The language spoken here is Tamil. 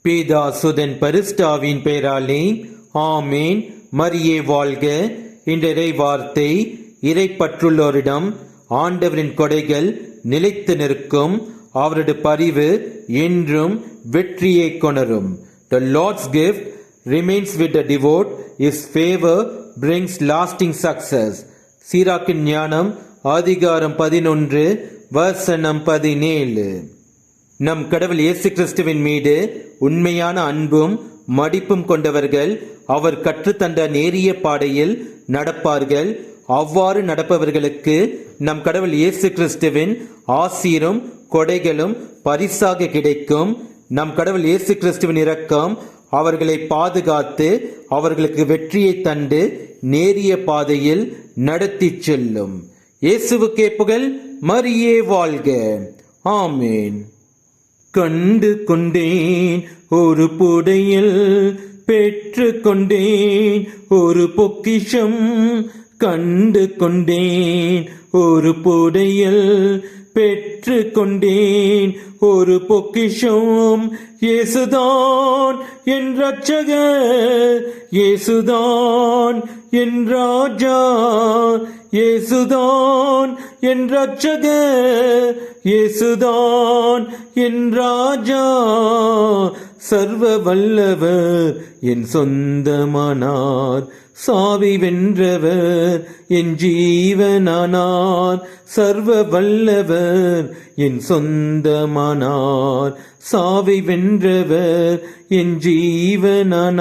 பிதா சுதன் பரிசுத்தாவின் பெயராலே ஆமேன். மரியே வாழ்க. இன்றைய வார்த்தை, இறைப்பற்றுள்ளோரிடம் ஆண்டவரின் கொடைகள் நிலைத்து நிற்கும், அவரது பரிவு என்றும் வெற்றியை கொணரும். The Lord's gift remains with the devout, His favor brings lasting success. சீராக்கின் ஞானம் அதிகாரம் 11 வசனம் 17. நம் கடவுள் இயேசு கிறிஸ்துவின் மீது உண்மையான அன்பும் மடிப்பும் கொண்டவர்கள் அவர் கற்றுத்தந்த நேரிய பாதையில் நடப்பார்கள். அவ்வாறு நடப்பவர்களுக்கு நம் கடவுள் இயேசு கிறிஸ்துவின் ஆசீரும் கொடைகளும் பரிசாக கிடைக்கும். நம் கடவுள் இயேசு கிறிஸ்துவின் இரக்கம் அவர்களை பாதுகாத்து அவர்களுக்கு வெற்றியை தந்து நேரிய பாதையில் நடத்தி செல்லும். இயேசுவுக்கே புகழ். மரியே வாழ்க. ஆமேன். கண்டு கொண்டேன் ஒரு புதையல், பெற்று கொண்டேன் ஒரு பொக்கிஷம். கண்டு கொண்டேன் ஒரு புதையல், பெற்று கொண்டேன் ஒரு பொக்கிஷம். இயேசுதான் என் ரட்சகர், இயேசுதான் என் ராஜா, இயேசுதான் என் ரட்சகர், இயேசுதான் என் ராஜா. சர்வ வல்லவர் என் சொந்தமானார், சாவி வென்றவர் என் ஜீவனானார். சர்வ வல்லவர் என் சொந்தமானார், சாவி வென்றவர் என் ஜீவனானார்.